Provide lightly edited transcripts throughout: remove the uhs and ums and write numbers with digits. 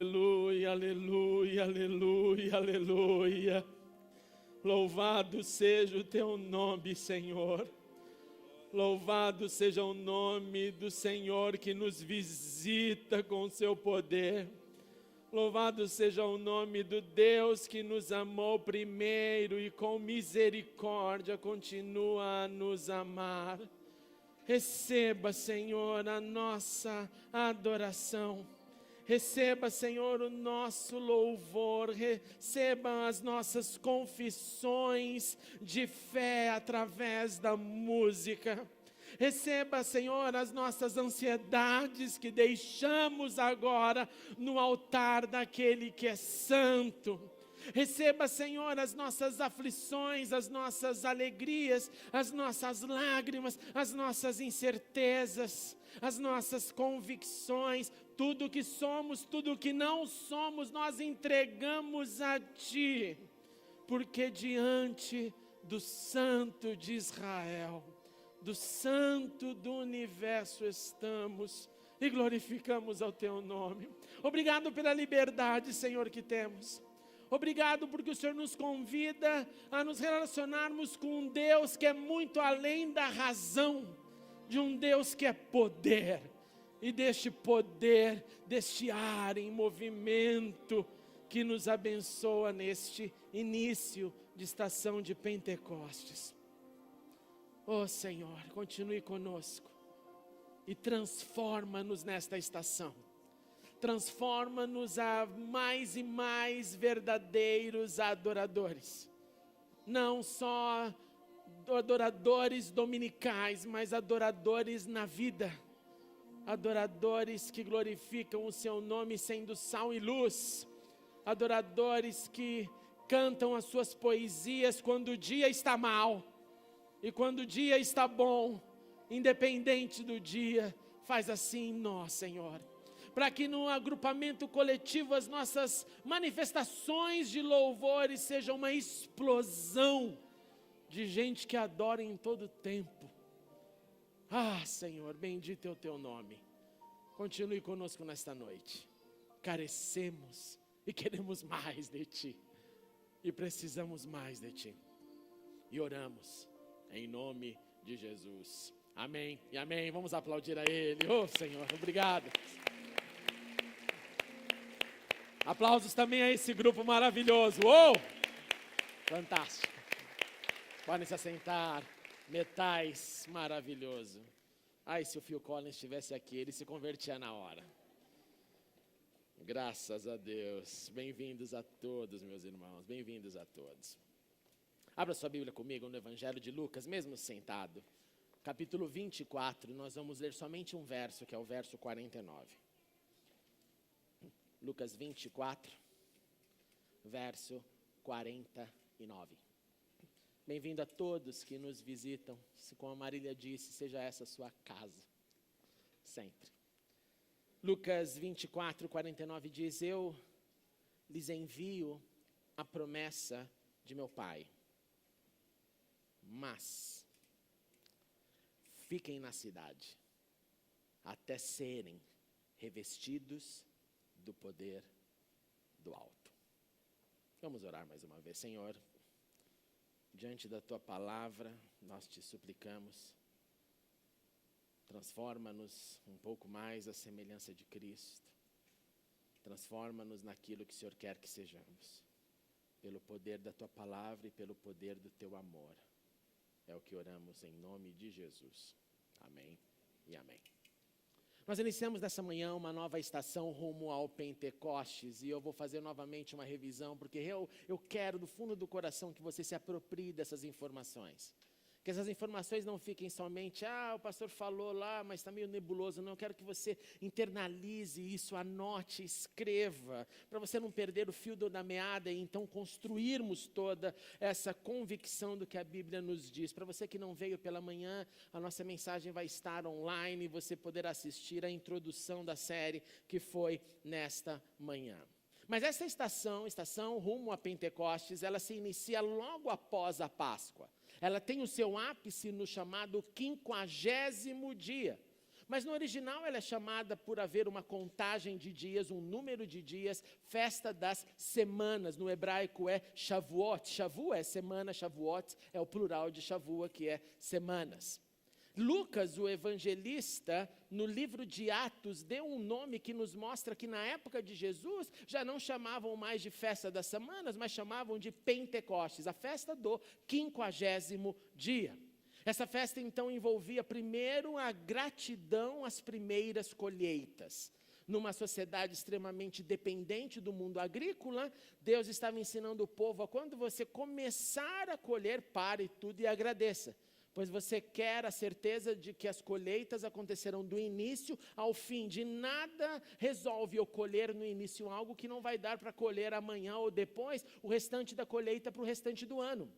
Aleluia, aleluia, aleluia, aleluia. Louvado seja o teu nome, Senhor. Louvado seja o nome do Senhor que nos visita com seu poder. Louvado seja o nome do Deus que nos amou primeiro e com misericórdia continua a nos amar. Receba, Senhor, a nossa adoração. Receba, Senhor, o nosso louvor. Receba as nossas confissões de fé através da música. Receba, Senhor, as nossas ansiedades que deixamos agora no altar daquele que é santo. Receba, Senhor, as nossas aflições, as nossas alegrias, as nossas lágrimas, as nossas incertezas, as nossas convicções, tudo que somos, tudo que não somos, nós entregamos a Ti, porque diante do Santo de Israel, do Santo do Universo estamos e glorificamos ao Teu nome. Obrigado pela liberdade, Senhor, que temos. Obrigado porque o Senhor nos convida a nos relacionarmos com um Deus que é muito além da razão, de um Deus que é poder. E deste poder, deste ar em movimento que nos abençoa neste início de estação de Pentecostes. Oh Senhor, continue conosco e transforma-nos nesta estação. Transforma-nos a mais e mais verdadeiros adoradores. Não só adoradores dominicais, mas adoradores na vida. Adoradores que glorificam o Seu nome sendo sal e luz. Adoradores que cantam as suas poesias quando o dia está mal. E quando o dia está bom, independente do dia, faz assim em nós, Senhor. Para que no agrupamento coletivo as nossas manifestações de louvores sejam uma explosão de gente que adora em todo tempo. Ah, Senhor, bendito é o Teu nome. Continue conosco nesta noite. Carecemos e queremos mais de Ti. E precisamos mais de Ti. E oramos em nome de Jesus. Amém e amém. Vamos aplaudir a Ele. Oh, Senhor, obrigado. Aplausos também a esse grupo maravilhoso. Oh! Fantástico. Podem se assentar. Metais, maravilhoso. Ai, se o Phil Collins estivesse aqui, ele se convertia na hora. Graças a Deus. Bem-vindos a todos, meus irmãos. Bem-vindos a todos. Abra sua Bíblia comigo no Evangelho de Lucas, mesmo sentado. Capítulo 24, nós vamos ler somente um verso, que é o verso 49. Lucas 24, verso 49. Bem-vindo a todos que nos visitam. Se, como a Marília disse, seja essa a sua casa, sempre. Lucas 24, 49 diz: eu lhes envio a promessa de meu Pai, mas fiquem na cidade, até serem revestidos do poder do alto. Vamos orar mais uma vez. Senhor, diante da Tua palavra, nós Te suplicamos, transforma-nos um pouco mais à semelhança de Cristo, transforma-nos naquilo que o Senhor quer que sejamos, pelo poder da Tua palavra e pelo poder do Teu amor. É o que oramos em nome de Jesus. Amém e amém. Nós iniciamos nessa manhã uma nova estação rumo ao Pentecostes, e eu vou fazer novamente uma revisão, porque eu quero do fundo do coração que você se aproprie dessas informações. Que essas informações não fiquem somente, o pastor falou lá, mas está meio nebuloso. Não, eu quero que você internalize isso, anote, escreva, para você não perder o fio da meada e então construirmos toda essa convicção do que a Bíblia nos diz. Para você que não veio pela manhã, a nossa mensagem vai estar online e você poderá assistir a introdução da série que foi nesta manhã. Mas essa estação rumo a Pentecostes, ela se inicia logo após a Páscoa. Ela tem o seu ápice no chamado 50º dia. Mas no original ela é chamada por haver uma contagem de dias, um número de dias, festa das semanas. No hebraico é Shavuot. Shavu é semana, Shavuot é o plural de Shavua, que é semanas. Lucas, o evangelista, no livro de Atos, deu um nome que nos mostra que na época de Jesus já não chamavam mais de festa das semanas, mas chamavam de Pentecostes, a festa do 50º dia. Essa festa então envolvia primeiro a gratidão às primeiras colheitas. Numa sociedade extremamente dependente do mundo agrícola, Deus estava ensinando o povo a quando você começar a colher, pare tudo e agradeça. Pois você quer a certeza de que as colheitas acontecerão do início ao fim. De nada resolve eu colher no início algo que não vai dar para colher amanhã ou depois o restante da colheita para o restante do ano.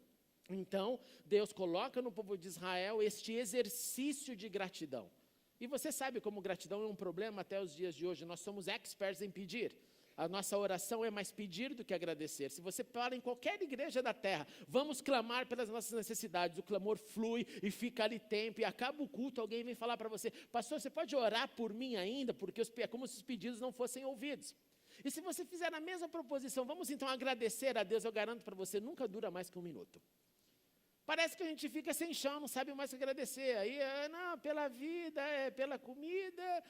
Então, Deus coloca no povo de Israel este exercício de gratidão. E você sabe como gratidão é um problema até os dias de hoje. Nós somos experts em pedir. A nossa oração é mais pedir do que agradecer. Se você para em qualquer igreja da terra, vamos clamar pelas nossas necessidades. O clamor flui e fica ali tempo. E acaba o culto, alguém vem falar para você: pastor, você pode orar por mim ainda? Porque é como se os pedidos não fossem ouvidos. E se você fizer a mesma proposição, vamos então agradecer a Deus, eu garanto para você, nunca dura mais que 1 minuto. Parece que a gente fica sem chão, não sabe mais o que agradecer. Aí, não, pela vida, pela comida,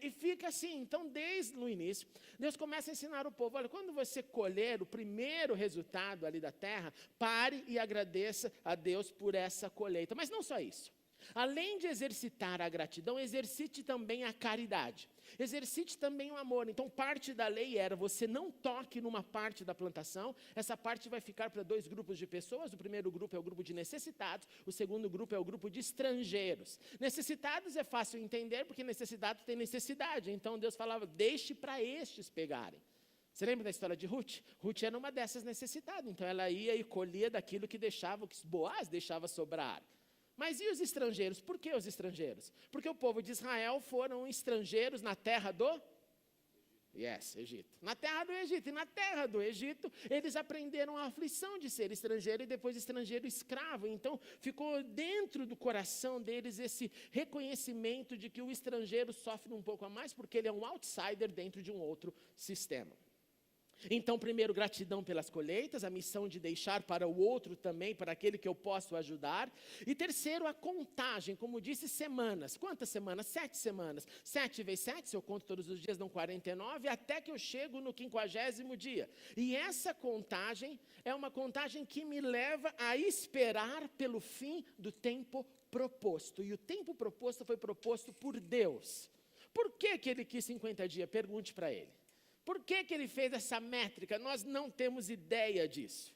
e fica assim. Então, desde o início, Deus começa a ensinar o povo: olha, quando você colher o primeiro resultado ali da terra, pare e agradeça a Deus por essa colheita. Mas não só isso. Além de exercitar a gratidão, exercite também a caridade. Exercite também o amor. Então, parte da lei era: você não toque numa parte da plantação. Essa parte vai ficar para 2 grupos de pessoas. O primeiro grupo é o grupo de necessitados. O segundo grupo é o grupo de estrangeiros. Necessitados é fácil entender, porque necessitado tem necessidade. Então, Deus falava: deixe para estes pegarem. Você lembra da história de Ruth? Ruth era uma dessas necessitadas. Então, ela ia e colhia daquilo que Boaz deixava sobrar. Mas e os estrangeiros? Por que os estrangeiros? Porque o povo de Israel foram estrangeiros na terra do Egito. Na terra do Egito. E na terra do Egito, eles aprenderam a aflição de ser estrangeiro e depois estrangeiro escravo. Então, ficou dentro do coração deles esse reconhecimento de que o estrangeiro sofre um pouco a mais porque ele é um outsider dentro de um outro sistema. Então, primeiro, gratidão pelas colheitas, a missão de deixar para o outro também, para aquele que eu posso ajudar. E terceiro, a contagem, como disse, semanas. Quantas semanas? 7 semanas. 7 vezes 7, se eu conto todos os dias, dão 49, até que eu chego no 50º dia. E essa contagem é uma contagem que me leva a esperar pelo fim do tempo proposto. E o tempo proposto foi proposto por Deus. Por que ele quis 50 dias? Pergunte para ele. Por que ele fez essa métrica? Nós não temos ideia disso.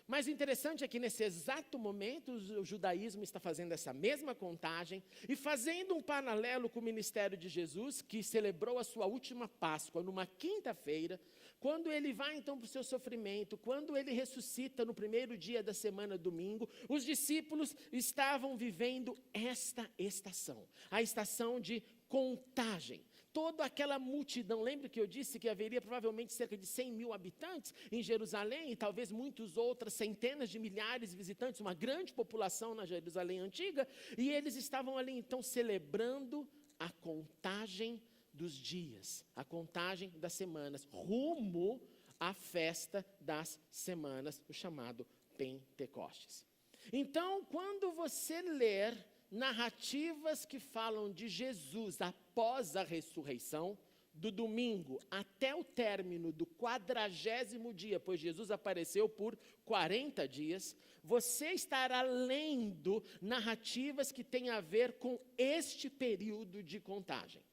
Mas o interessante é que nesse exato momento o judaísmo está fazendo essa mesma contagem e fazendo um paralelo com o ministério de Jesus, que celebrou a sua última Páscoa numa quinta-feira, quando ele vai então para o seu sofrimento, quando ele ressuscita no primeiro dia da semana, domingo, os discípulos estavam vivendo esta estação, a estação de contagem. Toda aquela multidão, lembra que eu disse que haveria provavelmente cerca de 100 mil habitantes em Jerusalém, e talvez muitas outras centenas de milhares de visitantes, uma grande população na Jerusalém antiga, e eles estavam ali então celebrando a contagem dos dias, a contagem das semanas, rumo à festa das semanas, o chamado Pentecostes. Então, quando você ler narrativas que falam de Jesus após a ressurreição, do domingo até o término do 40º dia, pois Jesus apareceu por 40 dias, você estará lendo narrativas que têm a ver com este período de contagem.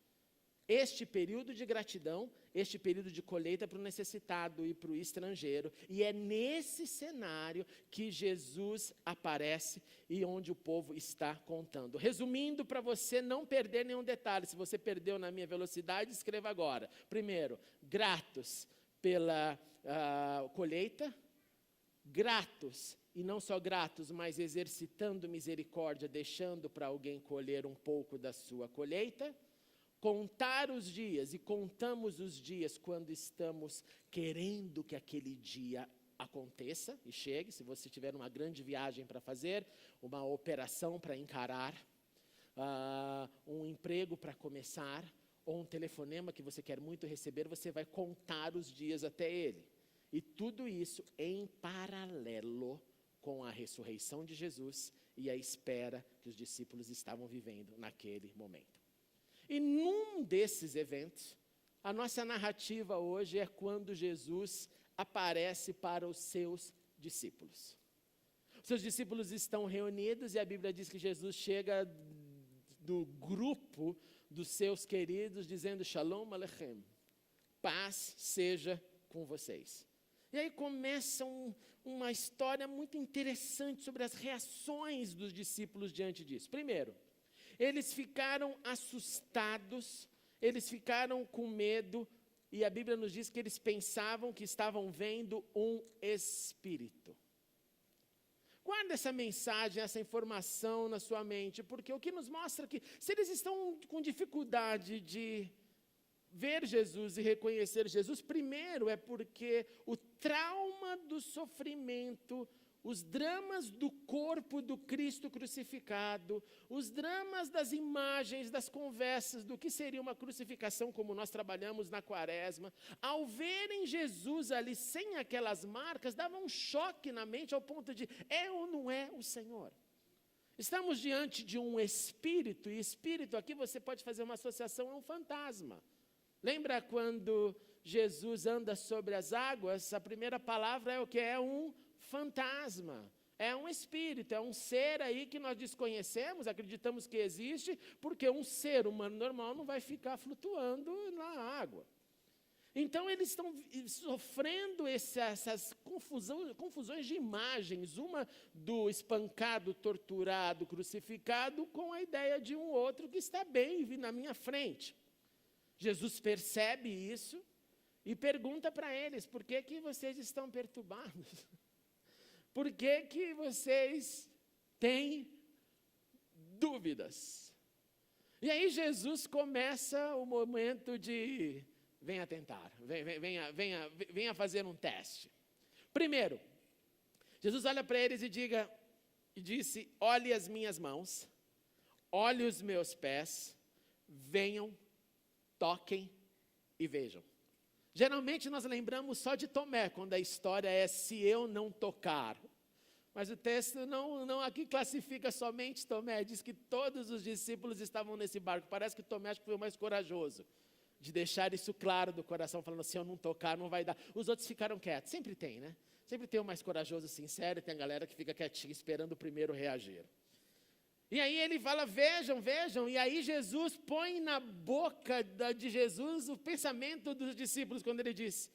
Este período de gratidão, este período de colheita para o necessitado e para o estrangeiro. E é nesse cenário que Jesus aparece e onde o povo está contando. Resumindo, para você não perder nenhum detalhe, se você perdeu na minha velocidade, escreva agora. Primeiro, gratos pela colheita, gratos, e não só gratos, mas exercitando misericórdia, deixando para alguém colher um pouco da sua colheita. Contar os dias, e contamos os dias quando estamos querendo que aquele dia aconteça e chegue, se você tiver uma grande viagem para fazer, uma operação para encarar. um emprego para começar, ou um telefonema que você quer muito receber, você vai contar os dias até ele. E tudo isso em paralelo com a ressurreição de Jesus e a espera que os discípulos estavam vivendo naquele momento. E num desses eventos, a nossa narrativa hoje é quando Jesus aparece para os seus discípulos. Os seus discípulos estão reunidos e a Bíblia diz que Jesus chega do grupo dos seus queridos dizendo Shalom Aleichem, paz seja com vocês. E aí começa uma história muito interessante sobre as reações dos discípulos diante disso. Primeiro, eles ficaram assustados, eles ficaram com medo, e a Bíblia nos diz que eles pensavam que estavam vendo um espírito. Guarda essa mensagem, essa informação na sua mente, porque o que nos mostra que se eles estão com dificuldade de ver Jesus e reconhecer Jesus, primeiro é porque o trauma do sofrimento, os dramas do corpo do Cristo crucificado, os dramas das imagens, das conversas do que seria uma crucificação como nós trabalhamos na Quaresma, ao verem Jesus ali sem aquelas marcas, dava um choque na mente ao ponto de, é ou não é o Senhor? Estamos diante de um espírito, e espírito aqui você pode fazer uma associação a um fantasma. Lembra quando Jesus anda sobre as águas? A primeira palavra é o que? É um fantasma, é um espírito, é um ser aí que nós desconhecemos, acreditamos que existe, porque um ser humano normal não vai ficar flutuando na água. Então eles estão sofrendo essas confusões de imagens, uma do espancado, torturado, crucificado, com a ideia de um outro que está bem na minha frente. Jesus percebe isso e pergunta para eles, por que vocês estão perturbados? Por que vocês têm dúvidas? E aí Jesus começa o momento de, venha tentar, venha fazer um teste. Primeiro, Jesus olha para eles e disse, olhe as minhas mãos, olhe os meus pés, venham, toquem e vejam. Geralmente nós lembramos só de Tomé, quando a história é se eu não tocar. Mas o texto não aqui classifica somente Tomé, diz que todos os discípulos estavam nesse barco. Parece que Tomé acho que foi o mais corajoso, de deixar isso claro do coração, falando, se eu não tocar não vai dar. Os outros ficaram quietos, sempre tem, né? Sempre tem o mais corajoso, sincero, e tem a galera que fica quietinha, esperando o primeiro reagir. E aí ele fala, vejam, e aí Jesus põe na boca de Jesus o pensamento dos discípulos, quando ele diz,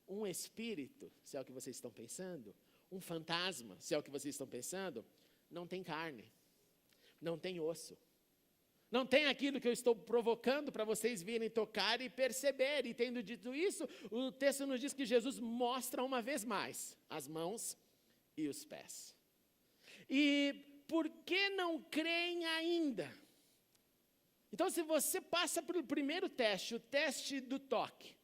um espírito, se é o que vocês estão pensando, um fantasma, se é o que vocês estão pensando, não tem carne, não tem osso, não tem aquilo que eu estou provocando para vocês virem tocar e perceber. E tendo dito isso, o texto nos diz que Jesus mostra uma vez mais as mãos e os pés. E por que não creem ainda? Então, se você passa pelo primeiro teste, o teste do toque,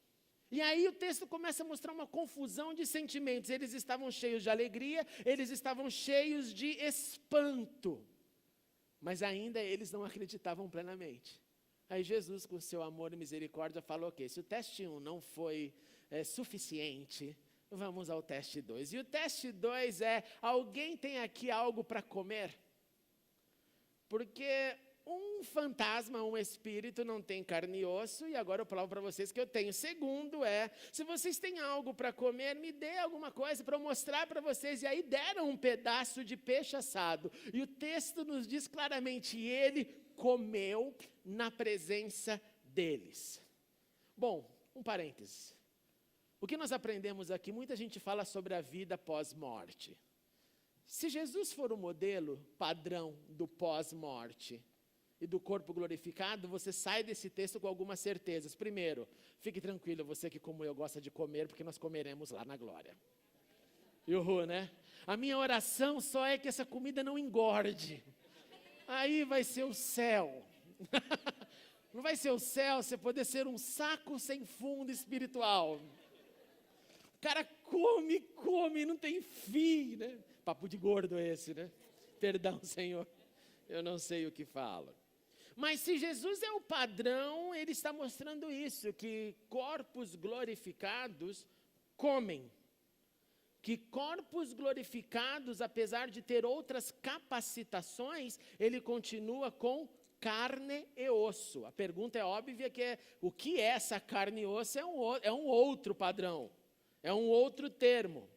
e aí o texto começa a mostrar uma confusão de sentimentos. Eles estavam cheios de alegria, eles estavam cheios de espanto, mas ainda eles não acreditavam plenamente. Aí Jesus, com seu amor e misericórdia, falou, ok, se o teste 1 não foi suficiente, vamos ao teste 2. E o teste 2 é, alguém tem aqui algo para comer? Porque um fantasma, um espírito não tem carne e osso, e agora eu provo para vocês que eu tenho. Segundo é, se vocês têm algo para comer, me dê alguma coisa para eu mostrar para vocês. E aí deram um pedaço de peixe assado. E o texto nos diz claramente, ele comeu na presença deles. Bom, um parêntese. O que nós aprendemos aqui, muita gente fala sobre a vida pós-morte. Se Jesus for o modelo padrão do pós-morte e do corpo glorificado, você sai desse texto com algumas certezas. Primeiro, fique tranquilo, você que como eu gosta de comer, porque nós comeremos lá na glória. Uhul, né? A minha oração só é que essa comida não engorde. Aí vai ser o céu. Não vai ser o céu, você poder ser um saco sem fundo espiritual. O cara come, não tem fim, né? Papo de gordo esse, né? Perdão, Senhor, eu não sei o que falo. Mas se Jesus é o padrão, ele está mostrando isso, que corpos glorificados comem. Que corpos glorificados, apesar de ter outras capacitações, ele continua com carne e osso. A pergunta é óbvia, que é, o que é essa carne e osso? É um outro padrão, é um outro termo.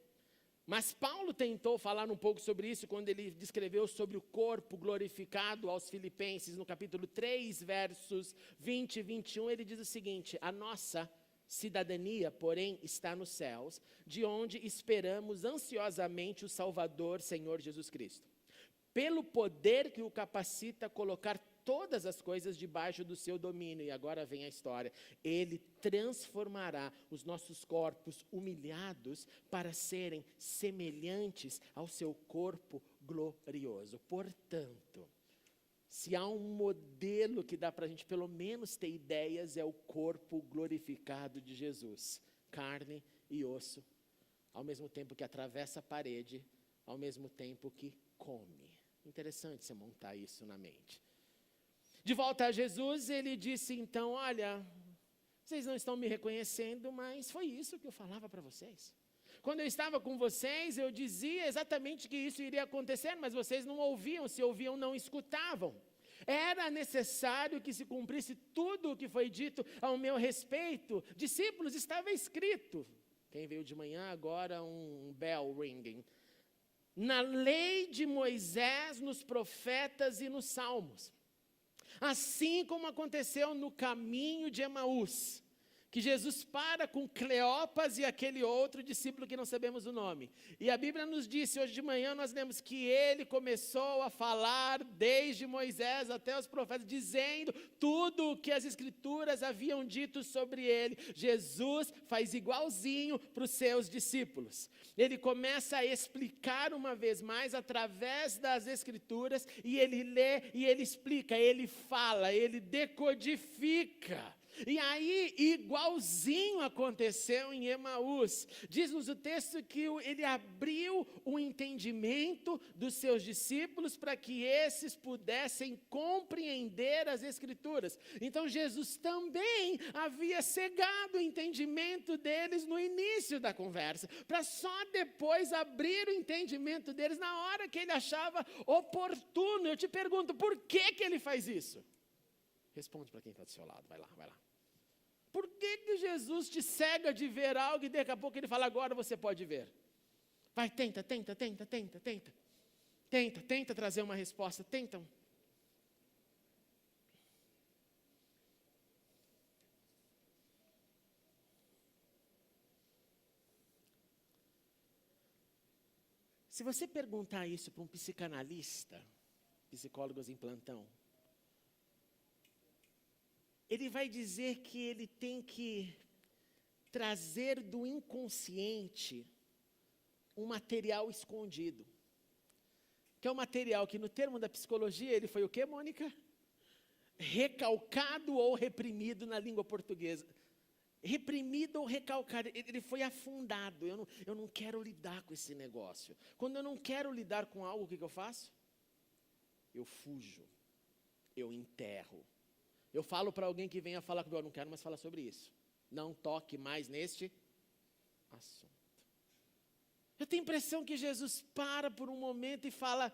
Mas Paulo tentou falar um pouco sobre isso quando ele descreveu sobre o corpo glorificado aos Filipenses, no capítulo 3, versos 20 e 21, ele diz o seguinte: a nossa cidadania, porém, está nos céus, de onde esperamos ansiosamente o Salvador, Senhor Jesus Cristo, pelo poder que o capacita a colocar todas as coisas debaixo do seu domínio. E agora vem a história. Ele transformará os nossos corpos humilhados para serem semelhantes ao seu corpo glorioso. Portanto, se há um modelo que dá para a gente pelo menos ter ideias, é o corpo glorificado de Jesus. Carne e osso, ao mesmo tempo que atravessa a parede, ao mesmo tempo que come. Interessante você montar isso na mente. De volta a Jesus, ele disse então: olha, vocês não estão me reconhecendo, mas foi isso que eu falava para vocês. Quando eu estava com vocês, eu dizia exatamente que isso iria acontecer, mas vocês não ouviam, se ouviam, não escutavam. Era necessário que se cumprisse tudo o que foi dito ao meu respeito. Discípulos, estava escrito. Quem veio de manhã agora, um bell ringing. Na lei de Moisés, nos profetas e nos salmos. Assim como aconteceu no caminho de Emaús, que Jesus para com Cleopas e aquele outro discípulo que não sabemos o nome. E a Bíblia nos disse, hoje de manhã nós lemos que ele começou a falar desde Moisés até os profetas, dizendo tudo o que as Escrituras haviam dito sobre ele. Jesus faz igualzinho para os seus discípulos. Ele começa a explicar uma vez mais através das Escrituras, e ele lê e ele explica, ele fala, ele decodifica. E aí, igualzinho aconteceu em Emaús. Diz-nos o texto que ele abriu o entendimento dos seus discípulos para que esses pudessem compreender as Escrituras. Então, Jesus também havia cegado o entendimento deles no início da conversa, para só depois abrir o entendimento deles na hora que ele achava oportuno. Eu te pergunto, por que ele faz isso? Responde para quem está do seu lado, vai lá, vai lá. Por que Jesus te cega de ver algo e daqui a pouco ele fala, agora você pode ver? Vai, tenta trazer uma resposta, tenta. Se você perguntar isso para um psicanalista, psicólogos em plantão, ele vai dizer que ele tem que trazer do inconsciente um material escondido. Que é um material que, no termo da psicologia, ele foi o quê, Mônica? Recalcado ou reprimido na língua portuguesa. Reprimido ou recalcado, ele foi afundado. Eu não quero lidar com esse negócio. Quando eu não quero lidar com algo, o que eu faço? Eu fujo, eu enterro. Eu falo para alguém que venha falar comigo, eu não quero mais falar sobre isso. Não toque mais neste assunto. Eu tenho a impressão que Jesus para por um momento e fala,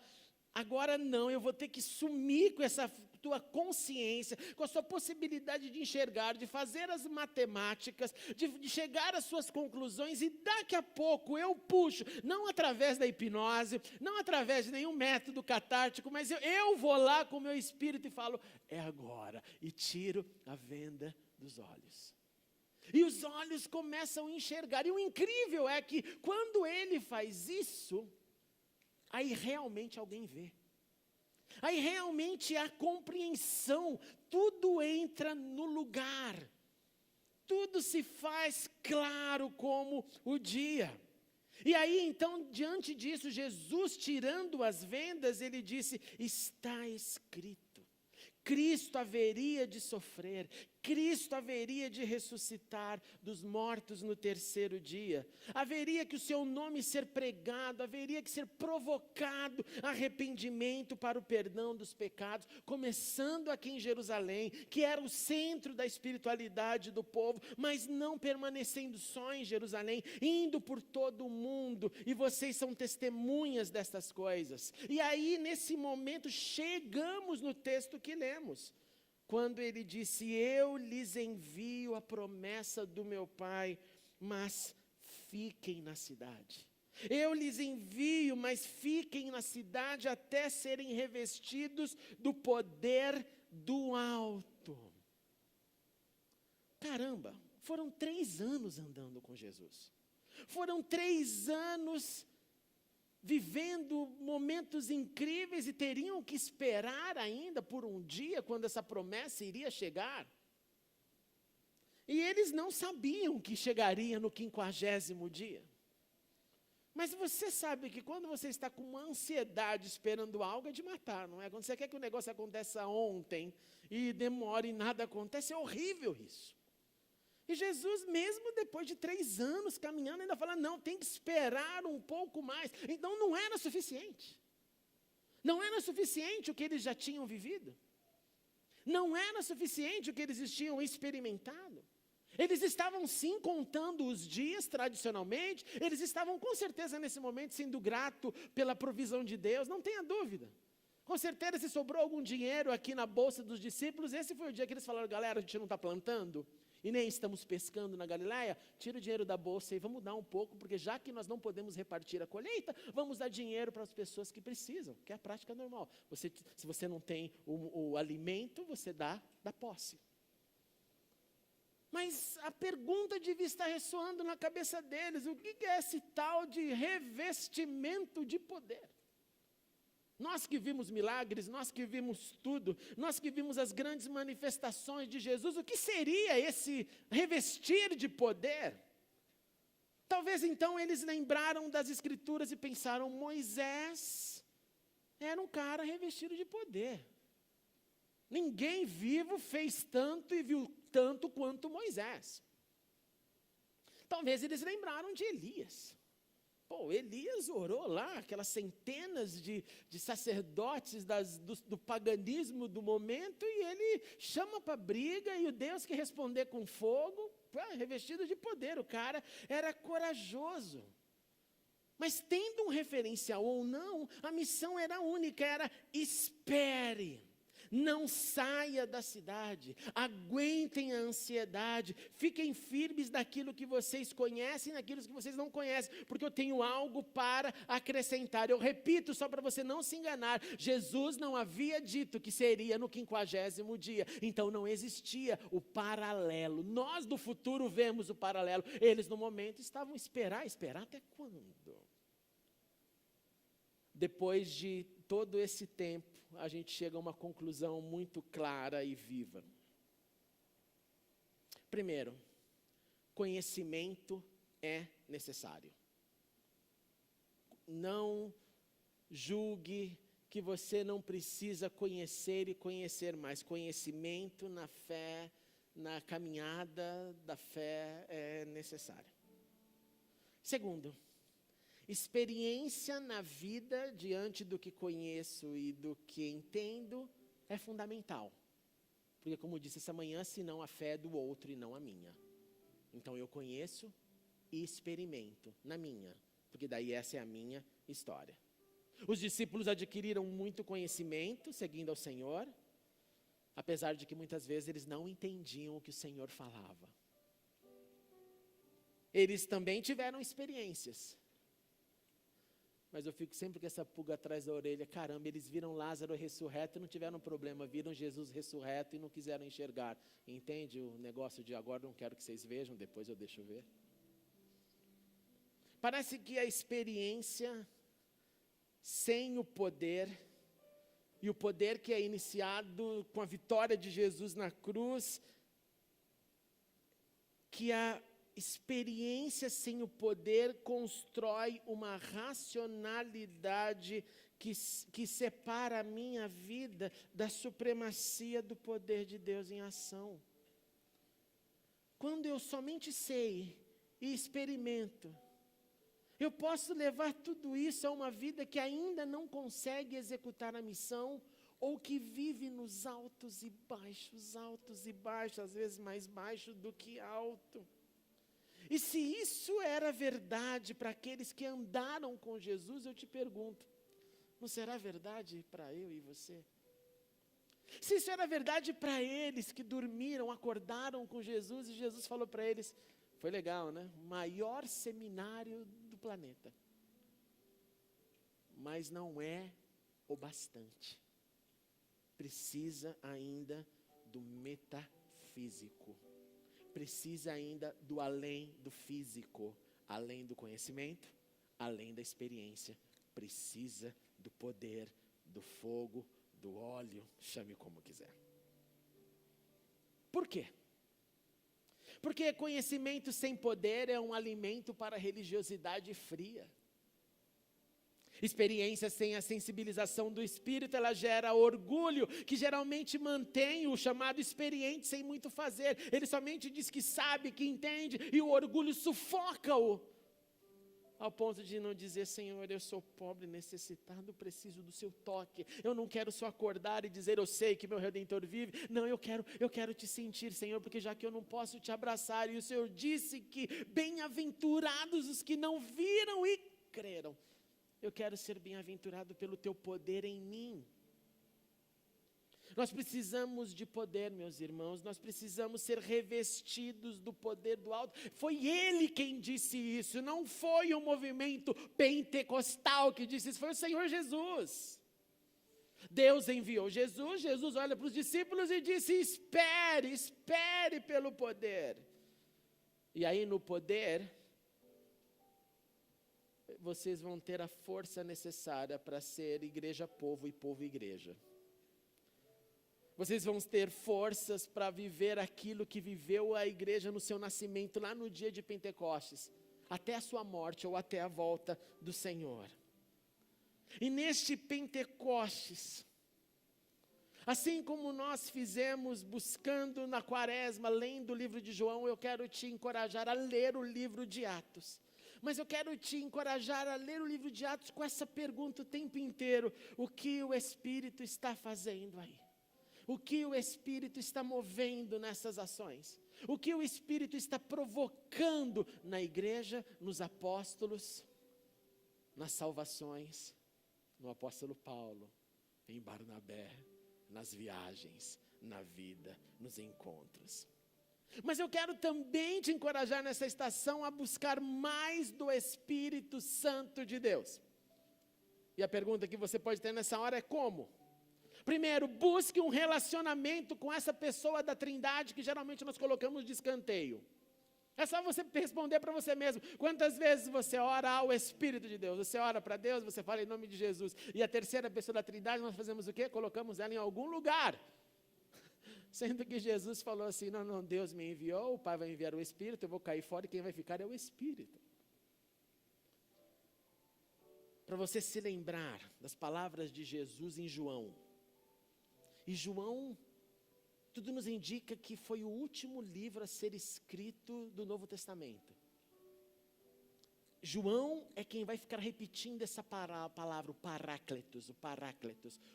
agora não, eu vou ter que sumir com essa tua consciência, com a sua possibilidade de enxergar, de fazer as matemáticas, de chegar às suas conclusões, e daqui a pouco eu puxo, não através da hipnose, não através de nenhum método catártico, mas eu vou lá com o meu espírito e falo, é agora, e tiro a venda dos olhos. E os olhos começam a enxergar, e o incrível é que quando ele faz isso, aí realmente alguém vê. Aí realmente há compreensão, tudo entra no lugar, tudo se faz claro como o dia. E aí então, diante disso, Jesus tirando as vendas, ele disse, está escrito, Cristo haveria de sofrer, Cristo haveria de ressuscitar dos mortos no terceiro dia. Haveria que o seu nome ser pregado, haveria que ser provocado arrependimento para o perdão dos pecados, começando aqui em Jerusalém, que era o centro da espiritualidade do povo, mas não permanecendo só em Jerusalém, indo por todo o mundo, e vocês são testemunhas destas coisas. E aí, nesse momento, chegamos no texto que lemos, quando ele disse: eu lhes envio a promessa do meu Pai, mas fiquem na cidade. Eu lhes envio, mas fiquem na cidade até serem revestidos do poder do alto. Caramba, foram 3 anos andando com Jesus. Foram 3 anos vivendo momentos incríveis e teriam que esperar ainda por um dia quando essa promessa iria chegar. E eles não sabiam que chegaria no 50º dia. Mas você sabe que quando você está com uma ansiedade esperando algo, é de matar, não é? Quando você quer que o negócio aconteça ontem e demora e nada acontece, é horrível isso. E Jesus, mesmo depois de 3 anos caminhando, ainda fala: não, tem que esperar um pouco mais. Então não era suficiente. Não era suficiente o que eles já tinham vivido. Não era suficiente o que eles tinham experimentado. Eles estavam sim contando os dias tradicionalmente, eles estavam com certeza nesse momento sendo grato pela provisão de Deus, não tenha dúvida. Com certeza, se sobrou algum dinheiro aqui na bolsa dos discípulos, esse foi o dia que eles falaram: galera, a gente não está plantando e nem estamos pescando na Galileia, tira o dinheiro da bolsa e vamos dar um pouco, porque já que nós não podemos repartir a colheita, vamos dar dinheiro para as pessoas que precisam, que é a prática normal. Se você não tem o alimento, você dá da posse. Mas a pergunta devia estar ressoando na cabeça deles: o que é esse tal de revestimento de poder? Nós que vimos milagres, nós que vimos tudo, nós que vimos as grandes manifestações de Jesus, o que seria esse revestir de poder? Talvez então eles lembraram das Escrituras e pensaram: Moisés era um cara revestido de poder. Ninguém vivo fez tanto e viu tanto quanto Moisés. Talvez eles lembraram de Elias. Elias orou lá, aquelas centenas de sacerdotes do paganismo do momento, e ele chama para briga, e o Deus que responder com fogo, revestido de poder, o cara era corajoso. Mas tendo um referencial ou não, a missão era única, era: espere. Não saia da cidade, aguentem a ansiedade, fiquem firmes naquilo que vocês conhecem e naquilo que vocês não conhecem, porque eu tenho algo para acrescentar. Eu repito, só para você não se enganar, Jesus não havia dito que seria no 50º dia, então não existia o paralelo. Nós do futuro vemos o paralelo, eles no momento estavam esperar até quando? Depois de todo esse tempo, a gente chega a uma conclusão muito clara e viva. Primeiro, conhecimento é necessário. Não julgue que você não precisa conhecer e conhecer mais. Conhecimento na fé, na caminhada da fé é necessário. Segundo, experiência na vida diante do que conheço e do que entendo é fundamental. Porque, como disse essa manhã, senão a fé é do outro e não a minha. Então eu conheço e experimento na minha, porque daí essa é a minha história. Os discípulos adquiriram muito conhecimento seguindo ao Senhor, apesar de que muitas vezes eles não entendiam o que o Senhor falava. Eles também tiveram experiências. Mas eu fico sempre com essa pulga atrás da orelha: caramba, eles viram Lázaro ressurreto e não tiveram problema, viram Jesus ressurreto e não quiseram enxergar. Entende o negócio de agora não quero que vocês vejam, depois eu deixo ver? Parece que a experiência sem o poder, e o poder que é iniciado com a vitória de Jesus na cruz, que a experiência sem o poder constrói uma racionalidade que separa a minha vida da supremacia do poder de Deus em ação. quando eu somente sei e experimento, eu posso levar tudo isso a uma vida que ainda não consegue executar a missão, ou que vive nos altos e baixos, às vezes mais baixo do que alto. E se isso era verdade para aqueles que andaram com Jesus, eu te pergunto, não será verdade para eu e você? Se isso era verdade para eles que dormiram, acordaram com Jesus, e Jesus falou para eles, foi legal, né? Maior seminário do planeta. Mas não é o bastante. Precisa ainda do metafísico. Precisa ainda do além do físico. Além do conhecimento, além da experiência. Precisa do poder, do fogo, do óleo, chame como quiser. Por quê? Porque conhecimento sem poder é um alimento para a religiosidade fria. Experiência sem a sensibilização do espírito, ela gera orgulho, que geralmente mantém o chamado experiente sem muito fazer. Ele somente diz que sabe, que entende, e o orgulho sufoca-o, ao ponto de não dizer, Senhor, eu sou pobre, necessitado, preciso do seu toque. Eu não quero só acordar e dizer, eu sei que meu Redentor vive. Não, eu quero te sentir, Senhor, porque já que eu não posso te abraçar, e o Senhor disse que bem-aventurados os que não viram e creram. Eu quero ser bem-aventurado pelo teu poder em mim. Nós precisamos de poder, meus irmãos, nós precisamos ser revestidos do poder do alto. Foi Ele quem disse isso, não foi o movimento pentecostal que disse isso, foi o Senhor Jesus. Deus enviou Jesus, Jesus olha para os discípulos e disse, espere pelo poder. E aí no poder, vocês vão ter a força necessária para ser igreja-povo e povo-igreja. Vocês vão ter forças para viver aquilo que viveu a igreja no seu nascimento, lá no dia de Pentecostes, até a sua morte ou até a volta do Senhor. E neste Pentecostes, assim como nós fizemos buscando na quaresma, lendo o livro de João, eu quero te encorajar a ler o livro de Atos. Mas eu quero te encorajar a ler o livro de Atos com essa pergunta o tempo inteiro: o que o Espírito está fazendo aí? O que o Espírito está movendo nessas ações? O que o Espírito está provocando na igreja, nos apóstolos, nas salvações, no apóstolo Paulo, em Barnabé, nas viagens, na vida, nos encontros. Mas eu quero também te encorajar nessa estação a buscar mais do Espírito Santo de Deus. E a pergunta que você pode ter nessa hora é como? Primeiro, busque um relacionamento com essa pessoa da Trindade que geralmente nós colocamos de escanteio. É só você responder para você mesmo. Quantas vezes você ora ao Espírito de Deus? Você ora para Deus, você fala em nome de Jesus. E a terceira pessoa da Trindade, nós fazemos o quê? Colocamos ela em algum lugar. Sendo que Jesus falou assim, não, Deus me enviou, o Pai vai enviar o Espírito, eu vou cair fora e quem vai ficar é o Espírito. Para você se lembrar das palavras de Jesus em João. E João, tudo nos indica que foi o último livro a ser escrito do Novo Testamento. João é quem vai ficar repetindo essa palavra, o Paráclitos,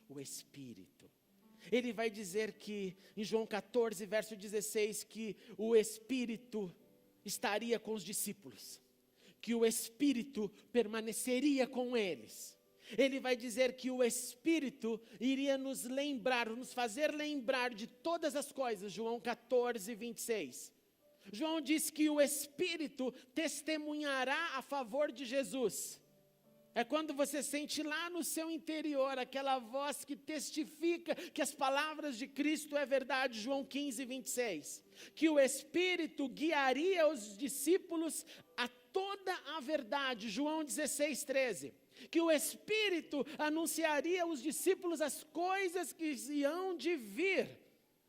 o Espírito. Ele vai dizer que, em João 14, verso 16, que o Espírito estaria com os discípulos, que o Espírito permaneceria com eles. Ele vai dizer que o Espírito iria nos lembrar, nos fazer lembrar de todas as coisas, João 14, 26. João diz que o Espírito testemunhará a favor de Jesus. É quando você sente lá no seu interior aquela voz que testifica que as palavras de Cristo é verdade, João 15, 26. Que o Espírito guiaria os discípulos a toda a verdade, João 16, 13. Que o Espírito anunciaria aos discípulos as coisas que iam de vir.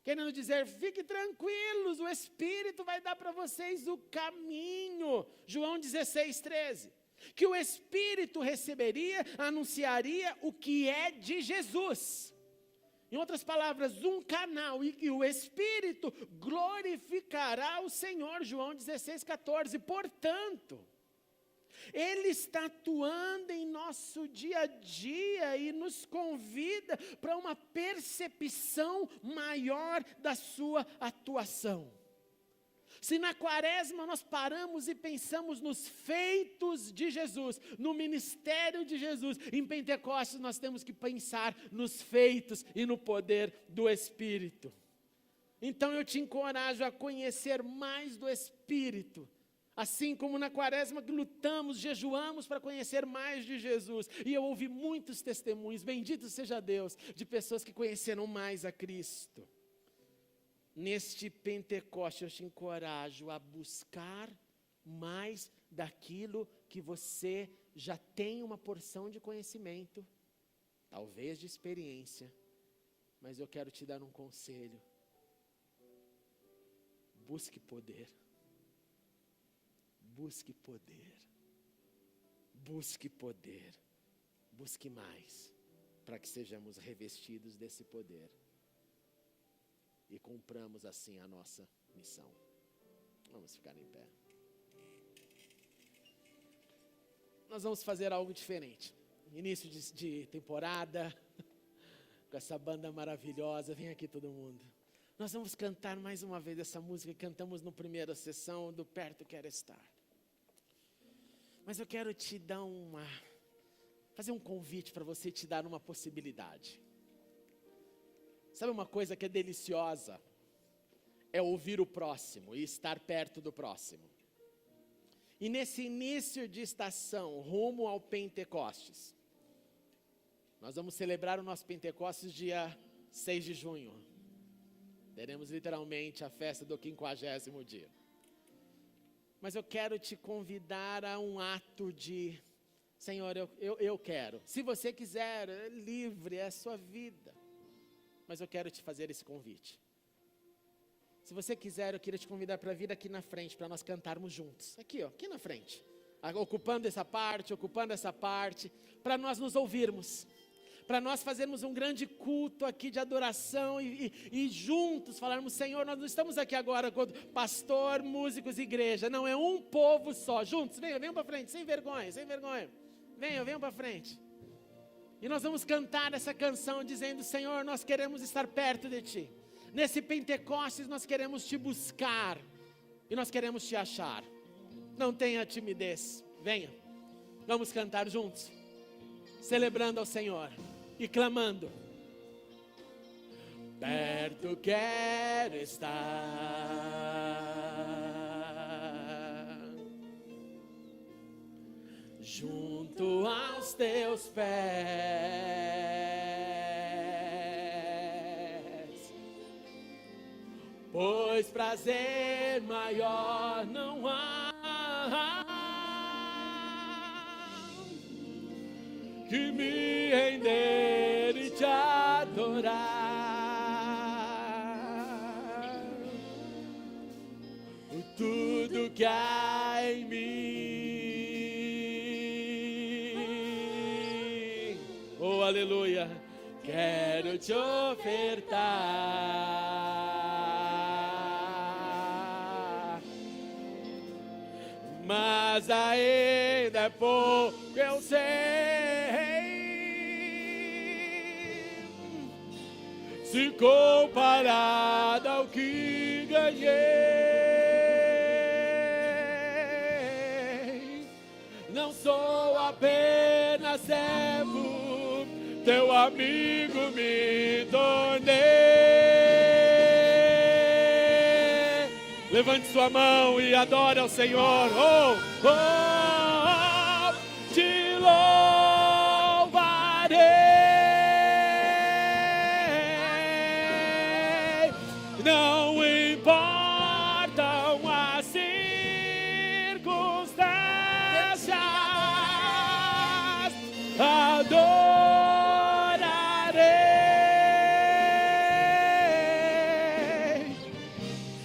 Querendo dizer, fiquem tranquilos, o Espírito vai dar para vocês o caminho. João 16, 13. Que o Espírito receberia, anunciaria o que é de Jesus. Em outras palavras, um canal, e o Espírito glorificará o Senhor, João 16,14. Portanto, Ele está atuando em nosso dia a dia e nos convida para uma percepção maior da sua atuação. Se na quaresma nós paramos e pensamos nos feitos de Jesus, no ministério de Jesus, em Pentecostes nós temos que pensar nos feitos e no poder do Espírito. Então eu te encorajo a conhecer mais do Espírito, assim como na quaresma que lutamos, jejuamos para conhecer mais de Jesus. E eu ouvi muitos testemunhos, bendito seja Deus, de pessoas que conheceram mais a Cristo. Neste Pentecoste eu te encorajo a buscar mais daquilo que você já tem uma porção de conhecimento, talvez de experiência, mas eu quero te dar um conselho. Busque poder. Busque poder. Busque poder. Busque mais, para que sejamos revestidos desse poder. E cumpramos assim a nossa missão. Vamos ficar em pé. Nós vamos fazer algo diferente. Início de temporada, com essa banda maravilhosa. Vem aqui todo mundo. Nós vamos cantar mais uma vez essa música que cantamos na primeira sessão do Perto Quero Estar. Mas eu quero te dar fazer um convite para você, te dar uma possibilidade. Sabe uma coisa que é deliciosa? É ouvir o próximo e estar perto do próximo. E nesse início de estação, rumo ao Pentecostes, nós vamos celebrar o nosso Pentecostes dia 6 de junho. Teremos literalmente a festa do 50º dia. Mas eu quero te convidar a um ato de, Senhor, eu quero. Se você quiser, é livre, é a sua vida. Mas eu quero te fazer esse convite. Se você quiser, eu queria te convidar para vir aqui na frente, para nós cantarmos juntos. Aqui, ó, aqui na frente. Ocupando essa parte, para nós nos ouvirmos. Para nós fazermos um grande culto aqui de adoração e juntos falarmos, Senhor, nós não estamos aqui agora com pastor, músicos e igreja. Não, é um povo só. Juntos, venham para frente, sem vergonha. Venham para frente. E nós vamos cantar essa canção dizendo, Senhor, nós queremos estar perto de Ti. Nesse Pentecostes nós queremos Te buscar. E nós queremos Te achar. Não tenha timidez. Venha. Vamos cantar juntos. Celebrando ao Senhor. E clamando. Perto quero estar. Junto aos Teus pés, pois prazer maior não há que me render e Te adorar. Por tudo que há em mim. Oh, aleluia, quero Te ofertar, mas ainda é pouco, eu sei, se comparado ao que ganhei. Não sou apenas servo, Teu amigo me tornei. Levante sua mão e adore ao Senhor. Oh, oh, oh, Te louvarei. Não importam as circunstâncias, adorarei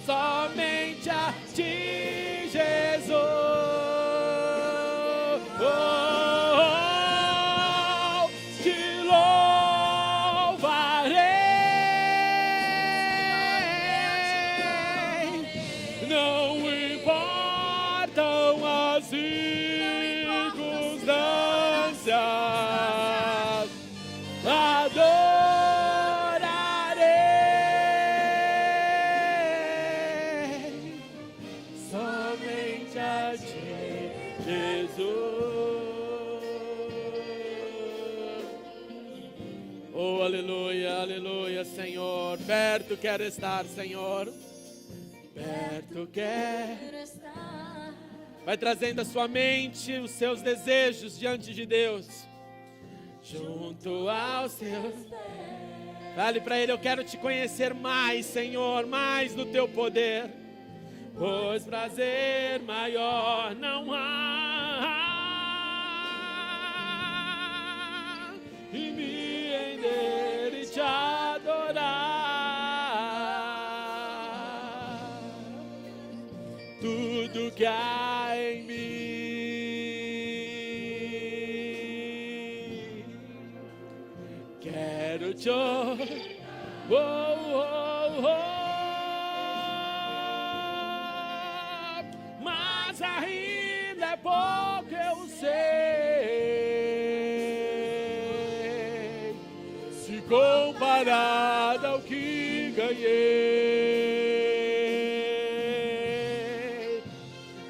somente a Ti, Jesus. Oh, oh, Te louvarei. Jesus. Oh, aleluia, aleluia, Senhor. Perto quero estar, Senhor. Perto quero estar. Vai trazendo a sua mente, os seus desejos diante de Deus. Junto aos seus. Fale para Ele, eu quero te conhecer mais, Senhor, mais do teu poder. Pois prazer maior não há em me render e te adorar. Tudo que há em mim, quero te mas ainda é pouco, eu sei, se comparado ao que ganhei.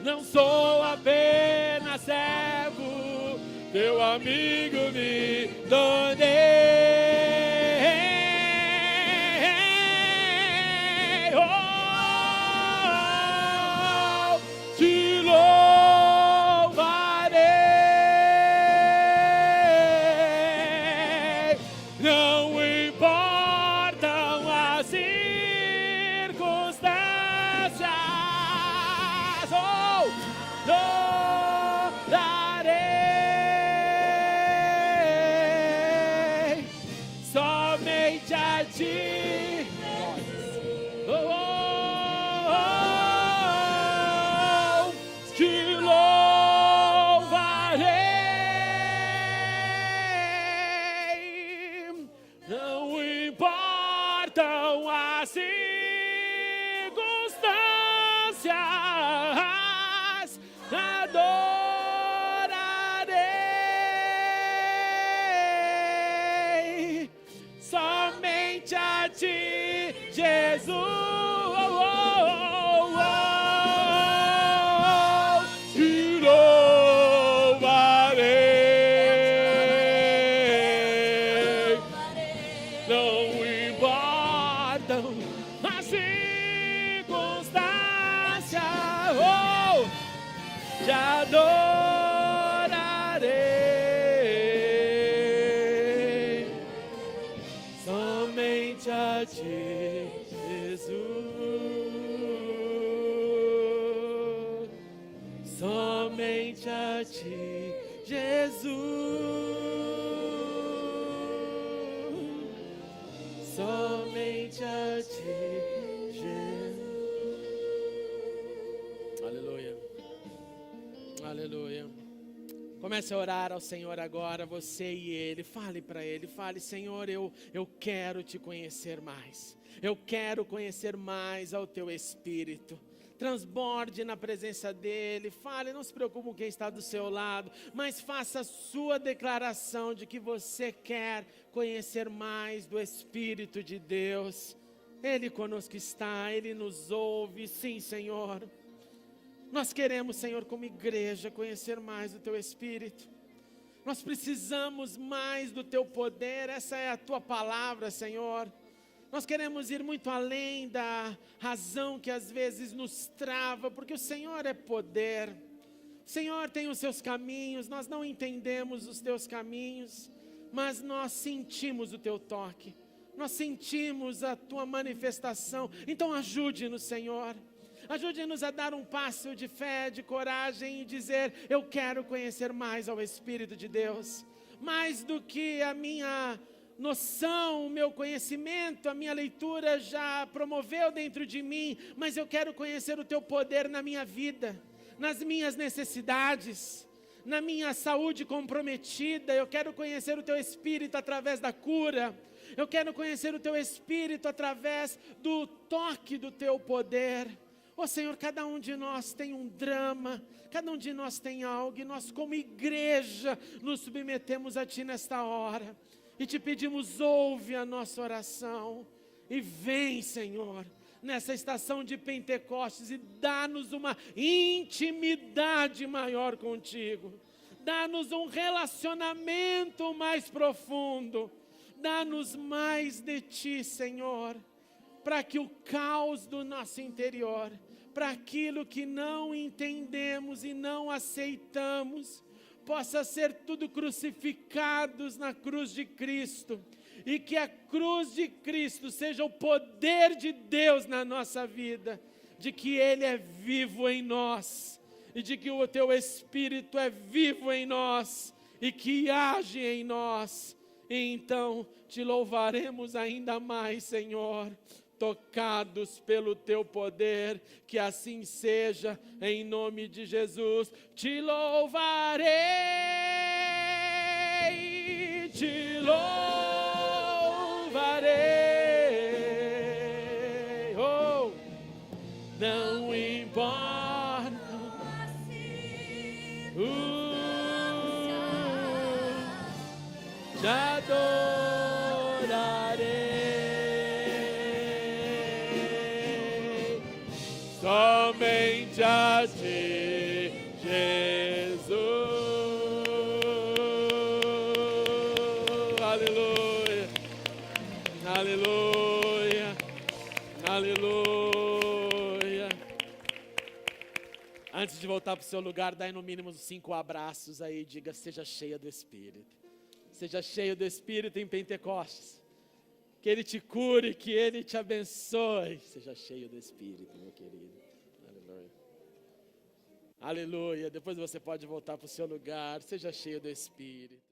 Não sou apenas servo, teu amigo me tornei. Somente a ti, Jesus. Somente a ti, Jesus. Aleluia. Aleluia. Comece a orar ao Senhor agora, você e Ele. Fale para Ele, fale: Senhor, eu quero te conhecer mais. Eu quero conhecer mais ao Teu Espírito. Transborde na presença dEle. Fale, não se preocupe com quem está do seu lado, mas faça a sua declaração de que você quer conhecer mais do Espírito de Deus. Ele conosco está, Ele nos ouve. Sim, Senhor. Nós queremos, Senhor, como igreja, conhecer mais do Teu Espírito. Nós precisamos mais do Teu poder. Essa é a Tua palavra, Senhor. Nós queremos ir muito além da razão que às vezes nos trava, porque o Senhor é poder. O Senhor tem os seus caminhos, nós não entendemos os teus caminhos, mas nós sentimos o teu toque, nós sentimos a tua manifestação. Então ajude-nos, Senhor. Ajude-nos a dar um passo de fé, de coragem e dizer: eu quero conhecer mais ao Espírito de Deus. Mais do que a minha noção, o meu conhecimento, a minha leitura já promoveu dentro de mim, mas eu quero conhecer o teu poder na minha vida, nas minhas necessidades, na minha saúde comprometida. Eu quero conhecer o teu Espírito através da cura. Eu quero conhecer o teu Espírito através do toque do teu poder. Ó Senhor, cada um de nós tem um drama, cada um de nós tem algo, e nós como igreja nos submetemos a Ti nesta hora. E te pedimos, ouve a nossa oração. E vem, Senhor, nessa estação de Pentecostes e dá-nos uma intimidade maior contigo. Dá-nos um relacionamento mais profundo. Dá-nos mais de Ti, Senhor, para que o caos do nosso interior, para aquilo que não entendemos e não aceitamos, possa ser tudo crucificados na cruz de Cristo, e que a cruz de Cristo seja o poder de Deus na nossa vida, de que Ele é vivo em nós, e de que o Teu Espírito é vivo em nós, e que age em nós, e então Te louvaremos ainda mais, Senhor, tocados pelo Teu poder, que assim seja, em nome de Jesus. Te louvarei, Te louvarei, oh, não importa, te adorarei, somente a Ti, Jesus. Aleluia, aleluia, aleluia. Antes de voltar para o seu lugar, dá no mínimo 5 abraços aí, diga: seja cheia do Espírito. Seja cheio do Espírito em Pentecostes. Que Ele te cure, que Ele te abençoe. Seja cheio do Espírito, meu querido. Aleluia. Aleluia. Depois você pode voltar para o seu lugar. Seja cheio do Espírito.